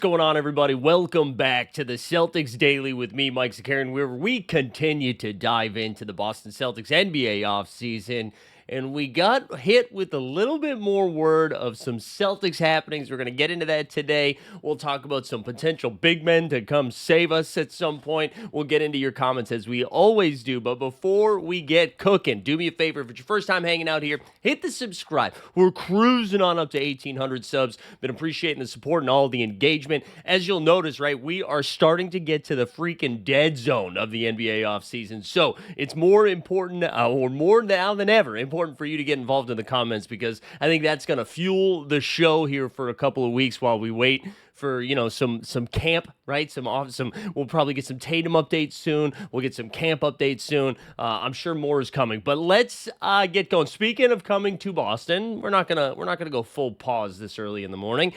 Going on, everybody? Welcome back to the Celtics Daily with me, Mike Zakarian, where we continue to dive into the Boston Celtics NBA offseason. And we got hit with a little bit more word of some Celtics happenings. We're going to get into that today. We'll talk about some potential big men to come save us at some point. We'll get into your comments as we always do. But before we get cooking, do me a favor. If it's your first time hanging out here, hit the subscribe. We're cruising on up to 1,800 subs. Been appreciating the support and all the engagement. As you'll notice, right, we are starting to get to the freaking dead zone of the NBA offseason. So it's more important, or more now than ever, important for you to get involved in the comments, because I think that's going to fuel the show here for a couple of weeks while we wait for, some camp, right? We'll probably get some Tatum updates soon. We'll get some camp updates soon. I'm sure more is coming, but let's get going. Speaking of coming to Boston, we're not gonna go full pause this early in the morning.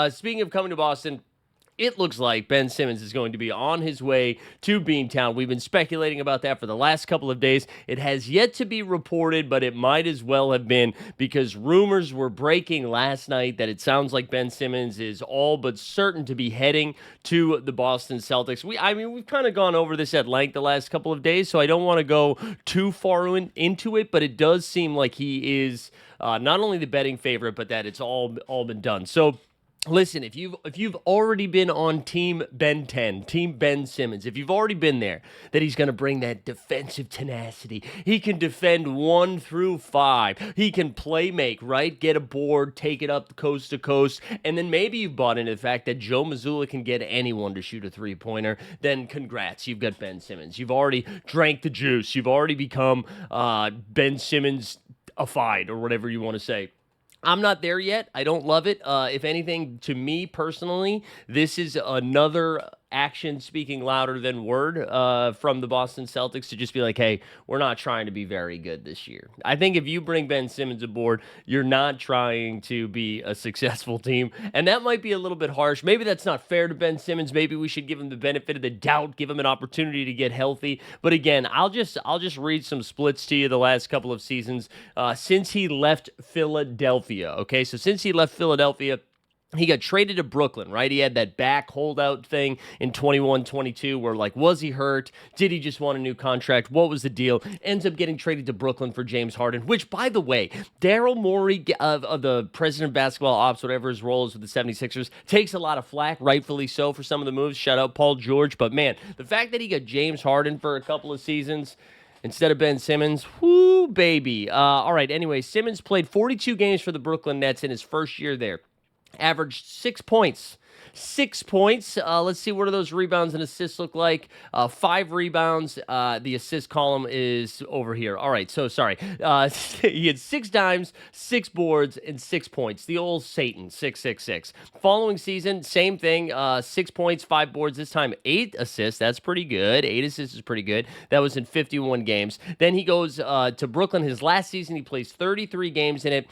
Speaking of coming to Boston, it looks like Ben Simmons is going to be on his way to Beantown. We've been speculating about that for the last couple of days. It has yet to be reported, but it might as well have been, because rumors were breaking last night that it sounds like Ben Simmons is all but certain to be heading to the Boston Celtics. We've kind of gone over this at length the last couple of days, so I don't want to go too far into it, but it does seem like he is not only the betting favorite, but that it's all been done. So listen, if you've already been on Team Ben 10, Team Ben Simmons, if you've already been there, that he's going to bring that defensive tenacity. He can defend 1 through 5. He can play make, right? Get a board, take it up coast to coast, and then maybe you've bought into the fact that Joe Mazzulla can get anyone to shoot a three-pointer, then congrats, you've got Ben Simmons. You've already drank the juice. You've already become Ben Simmons-ified, or whatever you want to say. I'm not there yet. I don't love it. If anything, to me personally, this is another action speaking louder than word from the Boston Celtics to just be like, hey, we're not trying to be very good this year. I think if you bring Ben Simmons aboard, you're not trying to be a successful team. And that might be a little bit harsh. Maybe that's not fair to Ben Simmons. Maybe we should give him the benefit of the doubt, give him an opportunity to get healthy. But again, I'll just read some splits to you the last couple of seasons since he left Philadelphia. Okay, so since he left Philadelphia, he got traded to Brooklyn, right? He had that back holdout thing in 21-22 where, like, was he hurt? Did he just want a new contract? What was the deal? Ends up getting traded to Brooklyn for James Harden, which, by the way, Daryl Morey of the president of basketball ops, whatever his role is with the 76ers, takes a lot of flack, rightfully so, for some of the moves. Shout out Paul George. But, man, the fact that he got James Harden for a couple of seasons instead of Ben Simmons, whoo, baby. All right, anyway, Simmons played 42 games for the Brooklyn Nets in his first year there. Averaged 6 points. 6 points. Let's see, what do those rebounds and assists look like? 5 rebounds. The assist column is over here. All right, so sorry. He had 6 dimes, 6 boards, and 6 points. The old Satan, 666. Following season, same thing. 6 points, 5 boards. This time, 8 assists. That's pretty good. 8 assists is pretty good. That was in 51 games. Then he goes to Brooklyn. His last season, he plays 33 games in it.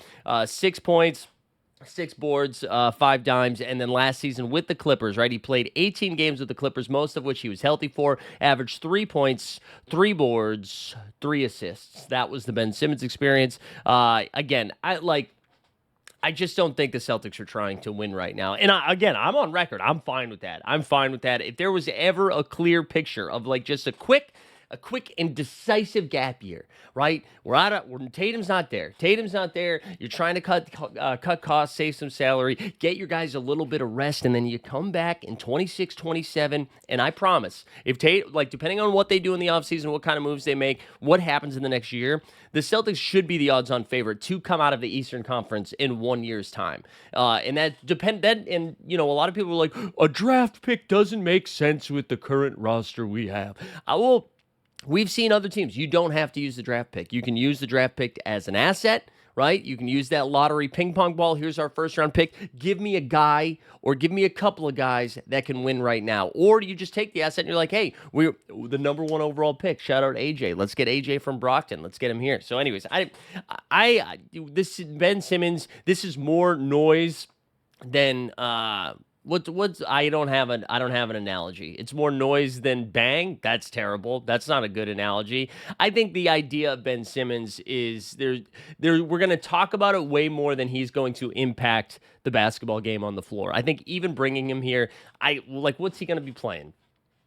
6 points, 6 boards, 5 dimes, and then last season with the Clippers, right? He played 18 games with the Clippers, most of which he was healthy for, averaged 3 points, 3 boards, 3 assists. That was the Ben Simmons experience. Again, I just don't think the Celtics are trying to win right now. And I'm on record. I'm fine with that. If there was ever a clear picture of like just a quick and decisive gap year, right? Tatum's not there. You're trying to cut costs, save some salary, get your guys a little bit of rest, and then you come back in 26, 27, and I promise, if depending on what they do in the offseason, what kind of moves they make, what happens in the next year, the Celtics should be the odds-on favorite to come out of the Eastern Conference in 1 year's time. And a lot of people are like, a draft pick doesn't make sense with the current roster we have. We've seen other teams. You don't have to use the draft pick. You can use the draft pick as an asset, right? You can use that lottery ping pong ball. Here's our first round pick. Give me a guy or give me a couple of guys that can win right now. Or you just take the asset and you're like, hey, we're the number 1 overall pick. Shout out AJ. Let's get AJ from Brockton. Let's get him here. So anyways, this Ben Simmons, this is more noise than What's I don't have an analogy. It's more noise than bang. That's terrible. That's not a good analogy. I think the idea of Ben Simmons is we're going to talk about it way more than he's going to impact the basketball game on the floor. I think even bringing him here, I like what's he going to be playing?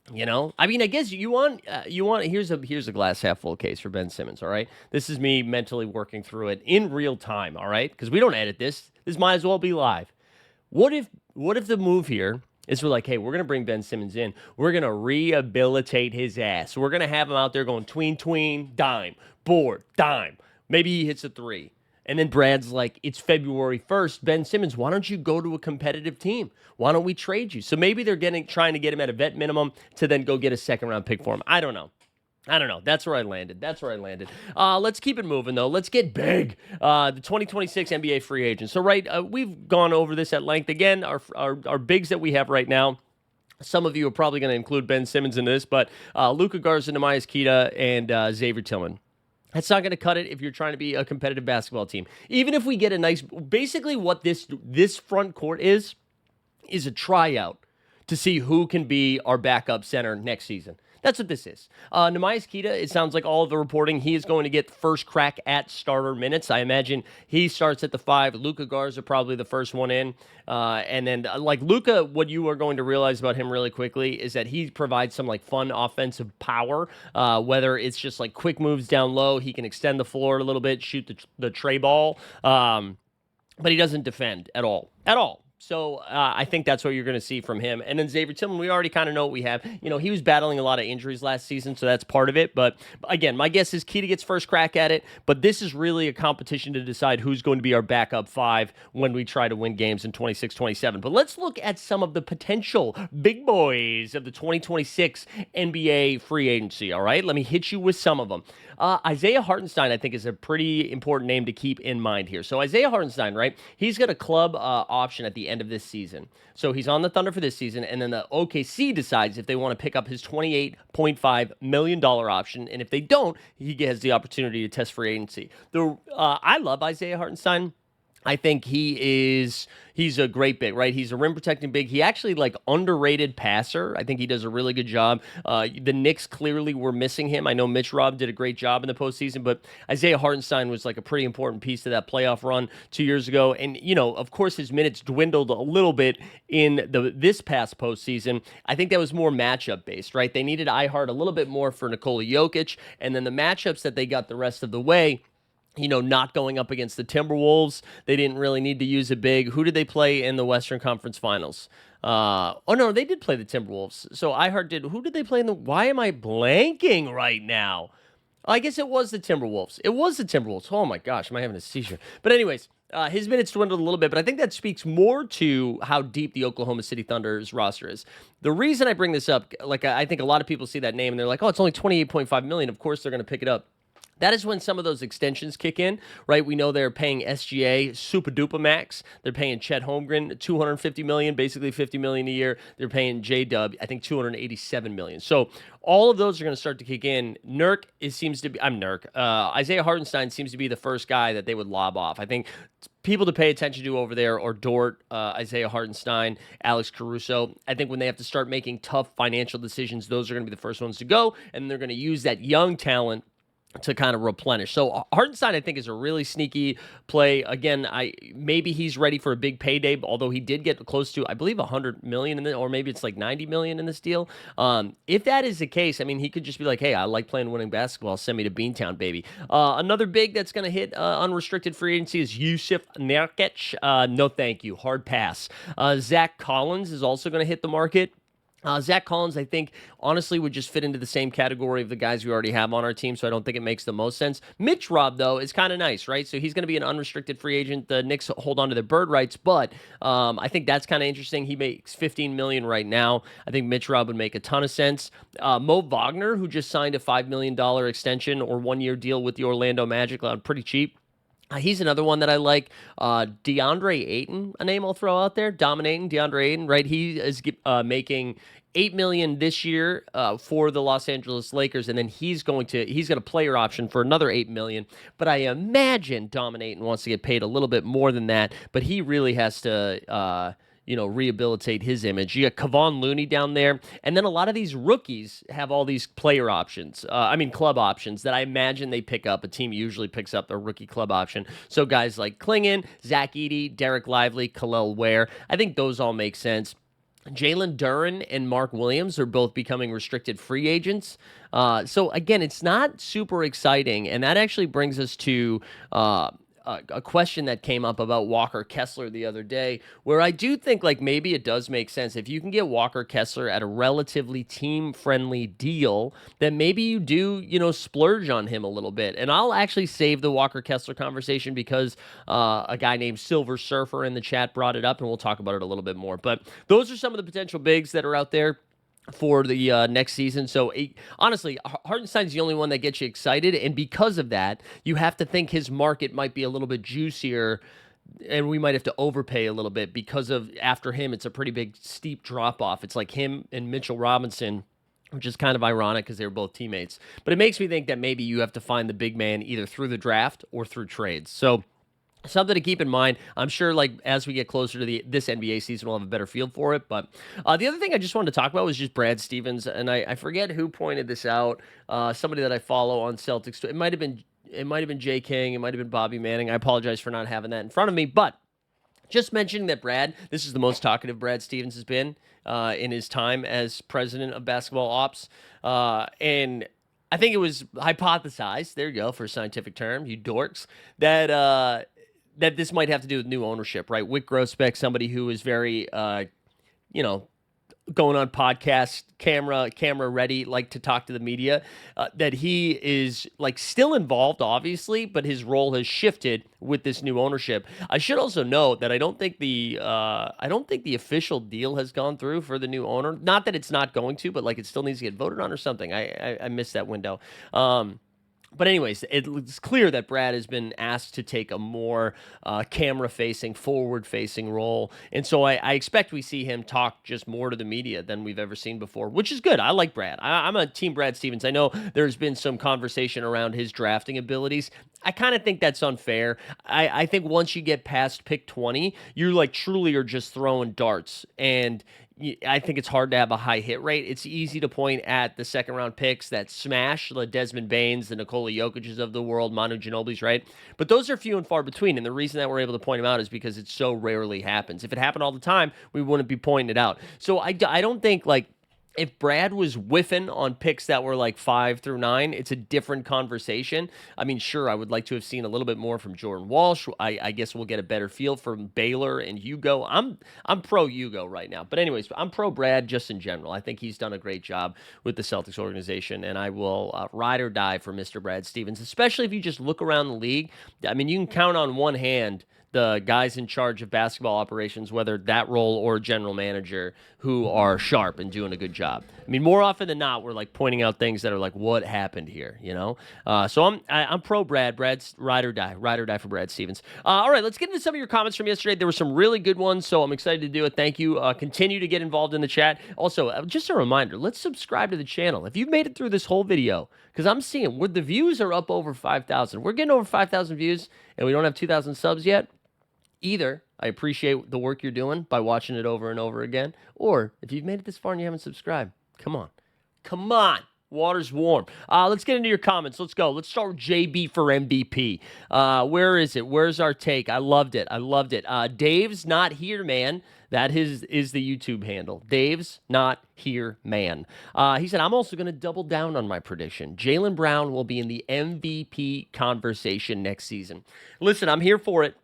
I mean, I guess you want here's a glass half full case for Ben Simmons. All right, this is me mentally working through it in real time. All right, because we don't edit this. This might as well be live. What if the move here is we're like, hey, we're gonna bring Ben Simmons in. We're gonna rehabilitate his ass. We're gonna have him out there going tween, dime, board, dime. Maybe he hits a three. And then Brad's like, it's February 1st. Ben Simmons, why don't you go to a competitive team? Why don't we trade you? So maybe they're trying to get him at a vet minimum to then go get a second round pick for him. I don't know. That's where I landed. Let's keep it moving, though. Let's get big. The 2026 NBA free agents. So, right, we've gone over this at length. Again, our bigs that we have right now. Some of you are probably going to include Ben Simmons in this, but Luka Garza, Nehemiah Queta, and Xavier Tillman. That's not going to cut it if you're trying to be a competitive basketball team. Even if we get a nice, basically what this front court is a tryout to see who can be our backup center next season. That's what this is. Nehemiah Queta, it sounds like all of the reporting, he is going to get first crack at starter minutes. I imagine he starts at the 5. Luka Garza probably the first one in. And then, like Luka, what you are going to realize about him really quickly is that he provides some like fun offensive power, whether it's just like quick moves down low. He can extend the floor a little bit, shoot the tray ball. But he doesn't defend at all. At all. So I think that's what you're going to see from him. And then Xavier Tillman, we already kind of know what we have. He was battling a lot of injuries last season, so that's part of it. But again, my guess is Queta gets first crack at it. But this is really a competition to decide who's going to be our backup 5 when we try to win games in 26-27. But let's look at some of the potential big boys of the 2026 NBA free agency, all right? Let me hit you with some of them. Isaiah Hartenstein, I think, is a pretty important name to keep in mind here. So Isaiah Hartenstein, right? He's got a club option at the end of this season. So he's on the Thunder for this season, and then the OKC decides if they want to pick up his $28.5 million option, and if they don't, he has the opportunity to test free agency. I love Isaiah Hartenstein. I think he's a great big, right? He's a rim protecting big. He actually underrated passer. I think he does a really good job. The Knicks clearly were missing him. I know Mitch Robb did a great job in the postseason, but Isaiah Hartenstein was like a pretty important piece to that playoff run 2 years ago. And, of course, his minutes dwindled a little bit in this past postseason. I think that was more matchup based, right? They needed Ihart a little bit more for Nikola Jokic, and then the matchups that they got the rest of the way, not going up against the Timberwolves. They didn't really need to use a big. Who did they play in the Western Conference Finals? No, they did play the Timberwolves. So Ihart did. Who did they play in the? Why am I blanking right now? I guess it was the Timberwolves. Oh my gosh, am I having a seizure? But anyways, his minutes dwindled a little bit, but I think that speaks more to how deep the Oklahoma City Thunder's roster is. The reason I bring this up, I think a lot of people see that name and they're like, oh, it's only $28.5 million. Of course they're going to pick it up. That is when some of those extensions kick in, right? We know they're paying SGA super duper max. They're paying Chet Holmgren $250 million, basically $50 million a year. They're paying J-Dub, I think $287 million. So all of those are going to start to kick in. Isaiah Hartenstein seems to be the first guy that they would lob off. I think people to pay attention to over there are Dort, Isaiah Hartenstein, Alex Caruso. I think when they have to start making tough financial decisions, those are going to be the first ones to go, and they're going to use that young talent to kind of replenish. So Hartenstein, I think, is a really sneaky play. Again, maybe he's ready for a big payday, although he did get close to, I believe, $100 million, or maybe it's like $90 million in this deal. If that is the case, I mean, he could just be like, hey, I like playing winning basketball. Send me to Beantown, baby. Another big that's going to hit unrestricted free agency is Yusuf Nurkic. No, thank you. Hard pass. Zach Collins is also going to hit the market. Zach Collins, I think, honestly, would just fit into the same category of the guys we already have on our team, so I don't think it makes the most sense. Mitch Robb, though, is kind of nice, right? So he's going to be an unrestricted free agent. The Knicks hold on to their bird rights, but I think that's kind of interesting. He makes $15 million right now. I think Mitch Robb would make a ton of sense. Mo Wagner, who just signed a $5 million extension or one-year deal with the Orlando Magic on pretty cheap. He's another one that I like. DeAndre Ayton, a name I'll throw out there. Dominating DeAndre Ayton, right? He is making $8 million this year for the Los Angeles Lakers, and then he's got a player option for another $8 million. But I imagine Dominating wants to get paid a little bit more than that. But he really has to rehabilitate his image. You got Kevon Looney down there, and then a lot of these rookies have all these player options. Club options that I imagine they pick up. A team usually picks up their rookie club option. So guys like Klingon, Zach Edey, Derek Lively, Khalil Ware, I think those all make sense. Jalen Duren and Mark Williams are both becoming restricted free agents. So again, it's not super exciting, and that actually brings us to a question that came up about Walker Kessler the other day, where I do think like maybe it does make sense if you can get Walker Kessler at a relatively team-friendly deal, then maybe you do, splurge on him a little bit. And I'll actually save the Walker Kessler conversation because a guy named Silver Surfer in the chat brought it up, and we'll talk about it a little bit more. But those are some of the potential bigs that are out there for the next season. So honestly, Hartenstein's the only one that gets you excited, and because of that, you have to think his market might be a little bit juicier, and we might have to overpay a little bit because of after him, it's a pretty big steep drop off. It's like him and Mitchell Robinson, which is kind of ironic because they were both teammates. But it makes me think that maybe you have to find the big man either through the draft or through trades. So something to keep in mind. I'm sure, like, as we get closer to this NBA season, we'll have a better feel for it. But the other thing I just wanted to talk about was just Brad Stevens, and I forget who pointed this out. Somebody that I follow on Celtics. It might have been Jay King. It might have been Bobby Manning. I apologize for not having that in front of me, but just mentioning that Brad, this is the most talkative Brad Stevens has been in his time as president of basketball ops, and I think it was hypothesized. There you go for a scientific term, you dorks. That this might have to do with new ownership, right? Wick Grossbeck, somebody who is very, going on podcasts, camera ready, like to talk to the media, that he is like still involved, obviously, but his role has shifted with this new ownership. I should also note that I don't think the official deal has gone through for the new owner. Not that it's not going to, but like it still needs to get voted on or something. I missed that window. But anyways, it's clear that Brad has been asked to take a more camera-facing, forward-facing role. And so I expect we see him talk just more to the media than we've ever seen before, which is good. I like Brad. I'm a team Brad Stevens. I know there's been some conversation around his drafting abilities. I kind of think that's unfair. I think once you get past pick 20, you like truly are just throwing darts. And I think it's hard to have a high hit rate. It's easy to point at the second-round picks that smash, the Desmond Banes, the Nikola Jokic's of the world, Manu Ginobili's, right? But those are few and far between, and the reason that we're able to point them out is because it so rarely happens. If it happened all the time, we wouldn't be pointing it out. So I don't think, like, if Brad was whiffing on picks that were like 5 through 9, it's a different conversation. I mean, sure, I would like to have seen a little bit more from Jordan Walsh. I guess we'll get a better feel from Baylor and Hugo. I'm pro Hugo right now. But anyways, I'm pro Brad just in general. I think he's done a great job with the Celtics organization, and I will ride or die for Mr. Brad Stevens, especially if you just look around the league. I mean, you can count on one hand the guys in charge of basketball operations, whether that role or general manager, who are sharp and doing a good job. I mean, more often than not, we're like pointing out things that are like, what happened here, So I'm pro Brad. Brad's ride or die for Brad Stevens. All right, let's get into some of your comments from yesterday. There were some really good ones, so I'm excited to do it. Thank you. Continue to get involved in the chat. Also, just a reminder, let's subscribe to the channel. If you've made it through this whole video, because I'm seeing where the views are up over 5,000. We're getting over 5,000 views, and we don't have 2,000 subs yet. Either I appreciate the work you're doing by watching it over and over again, or if you've made it this far and you haven't subscribed, come on. Water's warm. Let's get into your comments. Let's go. Let's start with JB for MVP. Where is it? Where's our take? I loved it. Dave's not here, man. That is the YouTube handle. Dave's not here, man. He said, I'm also going to double down on my prediction. Jaylen Brown will be in the MVP conversation next season. Listen, I'm here for it.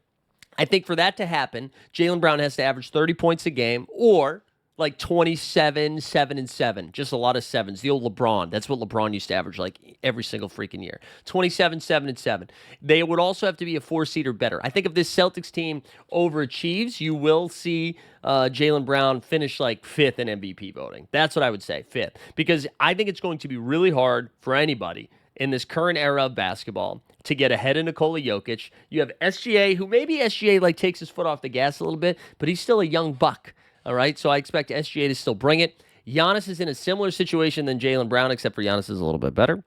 I think for that to happen, Jaylen Brown has to average 30 points a game or like 27, 7, and 7. Just a lot of sevens. The old LeBron. That's what LeBron used to average like every single freaking year. 27, 7, and 7. They would also have to be a 4-seed or better. I think if this Celtics team overachieves, you will see Jaylen Brown finish like 5th in MVP voting. That's what I would say, 5th. Because I think it's going to be really hard for anybody in this current era of basketball to get ahead of Nikola Jokic. You have SGA, who maybe SGA like takes his foot off the gas a little bit, but he's still a young buck, all right? So I expect SGA to still bring it. Giannis is in a similar situation than Jaylen Brown, except for Giannis is a little bit better.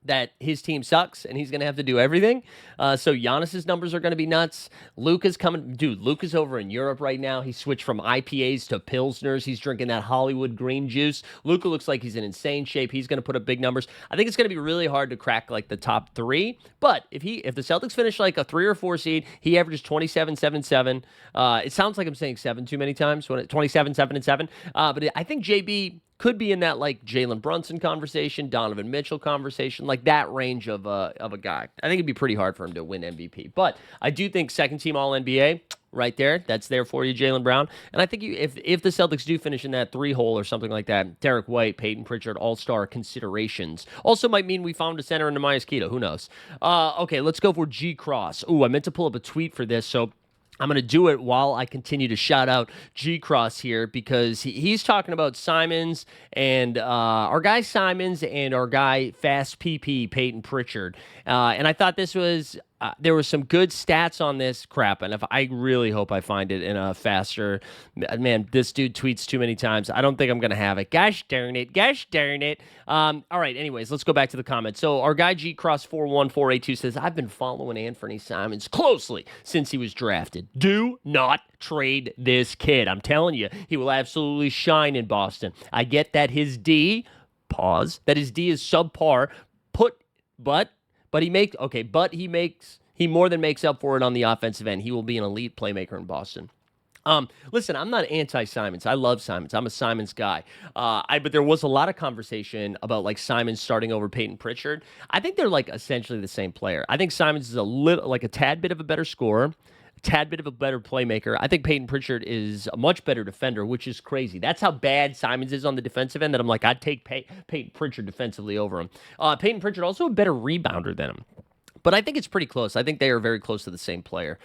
that his team sucks and he's going to have to do everything. So Giannis's numbers are going to be nuts. Luka's coming. Dude, Luka's over in Europe right now. He switched from IPAs to Pilsners. He's drinking that Hollywood green juice. Luka looks like he's in insane shape. He's going to put up big numbers. I think it's going to be really hard to crack like the top three. But if the Celtics finish like a 3 or 4 seed, he averages 27, 7, 7. It sounds like I'm saying 7 too many times. 27, 7, and 7. But I think JB could be in that like Jalen Brunson conversation, Donovan Mitchell conversation, like that range of a guy. I think it'd be pretty hard for him to win MVP. But I do think second team All NBA right there, that's there for you, Jaylen Brown. And I think if the Celtics do finish in that 3-hole or something like that, Derek White, Peyton Pritchard, All-Star considerations. Also might mean we found a center in Nehemiah Keita. Who knows? Okay, let's go for G Cross. Ooh, I meant to pull up a tweet for this, so I'm going to do it while I continue to shout out G-Cross here because he's talking about Simmons and our guy Simmons and our guy Fast PP, Peyton Pritchard. And I thought this was there were some good stats on this crap, and if I really hope I find it in a faster. Man, this dude tweets too many times. I don't think I'm gonna have it. Gosh darn it! Gosh darn it! All right. Anyways, let's go back to the comments. So our guy G Cross 41482 says, "I've been following Anthony Simons closely since he was drafted. Do not trade this kid. I'm telling you, he will absolutely shine in Boston. I get that his D that his D is subpar. He more than makes up for it on the offensive end. He will be an elite playmaker in Boston." Listen, I'm not anti-Simons. I love Simons. I'm a Simons guy. But there was a lot of conversation about like Simons starting over Peyton Pritchard. I think they're like essentially the same player. I think Simons is a tad bit of a better scorer, a tad bit of a better playmaker. I think Peyton Pritchard is a much better defender, which is crazy. That's how bad Simons is on the defensive end that I'm like, I'd take Peyton Pritchard defensively over him. Peyton Pritchard also a better rebounder than him. But I think it's pretty close. I think they are very close to the same player,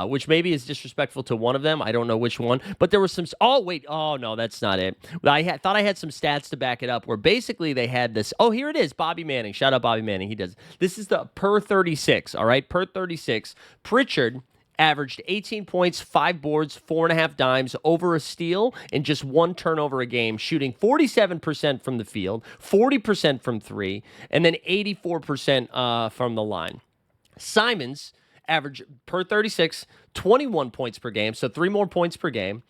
which maybe is disrespectful to one of them. I don't know which one. But there was some... Oh, wait. Oh, no, that's not it. Thought I had some stats to back it up where basically they had this... Oh, here it is. Bobby Manning. Shout out Bobby Manning. He does. This is the per 36, all right? Per 36. Pritchard averaged 18 points, 5 boards, 4.5 dimes, over a steal, and just 1 turnover a game, shooting 47% from the field, 40% from 3, and then 84% from the line. Simons averaged per 36, 21 points per game, so 3 more points per game,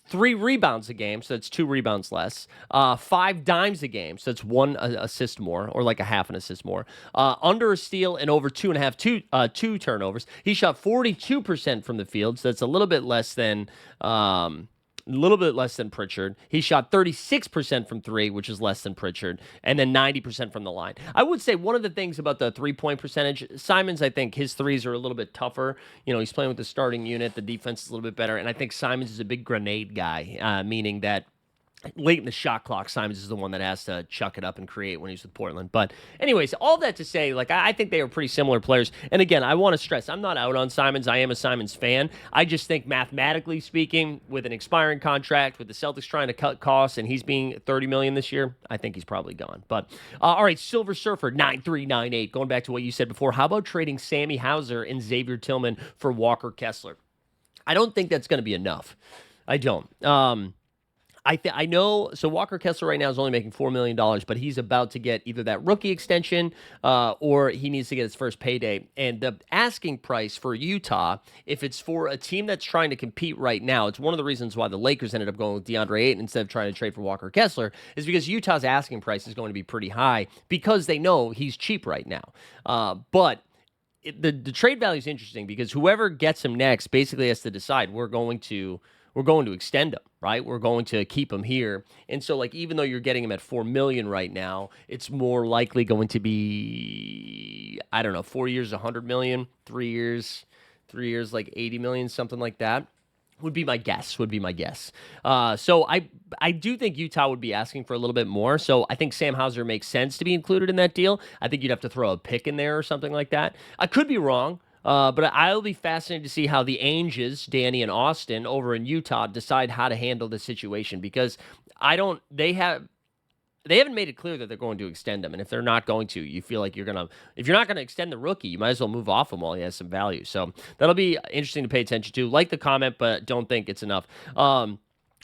3 rebounds a game, so that's 2 rebounds less, 5 dimes a game, so that's 1 assist more, or like a half an assist more, under a steal and over 2 turnovers. He shot 42% from the field, so that's a little bit less than Pritchard. He shot 36% from 3, which is less than Pritchard, and then 90% from the line. I would say one of the things about the 3-point percentage, Simons, I think his threes are a little bit tougher. You know, he's playing with the starting unit. The defense is a little bit better, and I think Simons is a big grenade guy, meaning that late in the shot clock, Simons is the one that has to chuck it up and create when he's with Portland. But anyways, all that to say, like, I think they are pretty similar players. And again, I want to stress, I'm not out on Simons. I am a Simons fan. I just think mathematically speaking, with an expiring contract, with the Celtics trying to cut costs, and he's being $30 million this year, I think he's probably gone. But all right, Silver Surfer 9398. Going back to what you said before, how about trading Sammy Hauser and Xavier Tillman for Walker Kessler? I don't think that's going to be enough. I don't. I know, so Walker Kessler right now is only making $4 million, but he's about to get either that rookie extension or he needs to get his first payday. And the asking price for Utah, if it's for a team that's trying to compete right now, it's one of the reasons why the Lakers ended up going with DeAndre Ayton instead of trying to trade for Walker Kessler, is because Utah's asking price is going to be pretty high because they know he's cheap right now. But the trade value is interesting because whoever gets him next basically has to decide we're going to extend him, right? We're going to keep him here. And so, like, even though you're getting him at $4 million right now, it's more likely going to be, I don't know, 4 years, $100 million, 3 years, like $80 million, something like that. Would be my guess. So I do think Utah would be asking for a little bit more. So I think Sam Hauser makes sense to be included in that deal. I think you'd have to throw a pick in there or something like that. I could be wrong. But I'll be fascinated to see how the Ainges, Danny and Austin over in Utah decide how to handle the situation because they haven't made it clear that they're going to extend him. And if they're not going to, you feel like if you're not going to extend the rookie, you might as well move off him while he has some value. So that'll be interesting to pay attention to. Like the comment, but don't think it's enough.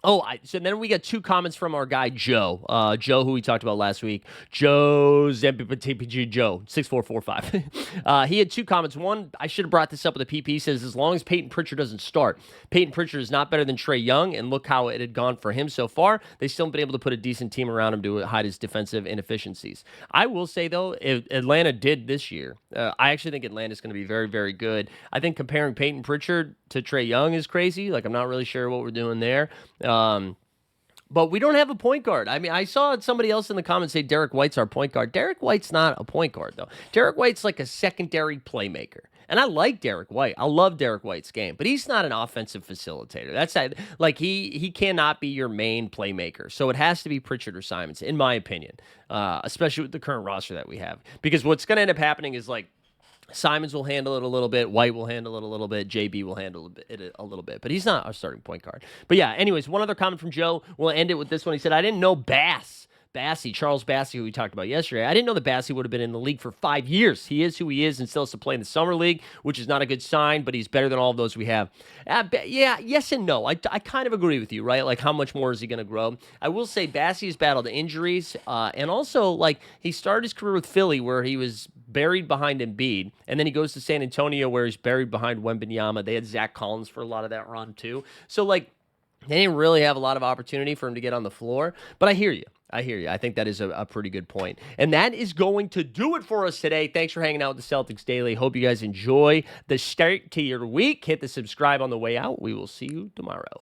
So then we got 2 comments from our guy Joe. Joe, who we talked about last week. Joe 6445. He had 2 comments. One, I should have brought this up with the PP. He says, as long as Peyton Pritchard doesn't start, Peyton Pritchard is not better than Trae Young, and look how it had gone for him so far. They still haven't been able to put a decent team around him to hide his defensive inefficiencies. I will say, though, if Atlanta did this year, I actually think Atlanta's going to be very, very good. I think comparing Peyton Pritchard to Trae Young is crazy. Like, I'm not really sure what we're doing there. But we don't have a point guard. I mean, I saw somebody else in the comments say Derek White's our point guard. Derek White's not a point guard, though. Derek White's like a secondary playmaker. And I like Derek White. I love Derek White's game, but he's not an offensive facilitator. That's like he cannot be your main playmaker. So it has to be Pritchard or Simons, in my opinion, especially with the current roster that we have. Because what's going to end up happening is like Simons will handle it a little bit. White will handle it a little bit. JB will handle it a little bit. But he's not our starting point guard. But yeah, anyways, one other comment from Joe. We'll end it with this one. He said, I didn't know Charles Bassey, who we talked about yesterday. I didn't know that Bassey would have been in the league for 5 years. He is who he is and still has to play in the summer league, which is not a good sign, but he's better than all of those we have. Yeah, yes and no. I kind of agree with you, right? Like, how much more is he going to grow? I will say Bassey has battled injuries, and also, like, he started his career with Philly where he was buried behind Embiid, and then he goes to San Antonio where he's buried behind Wembanyama. They had Zach Collins for a lot of that run, too. So, like, they didn't really have a lot of opportunity for him to get on the floor, but I hear you. I think that is a pretty good point. And that is going to do it for us today. Thanks for hanging out with the Celtics Daily. Hope you guys enjoy the start to your week. Hit the subscribe on the way out. We will see you tomorrow.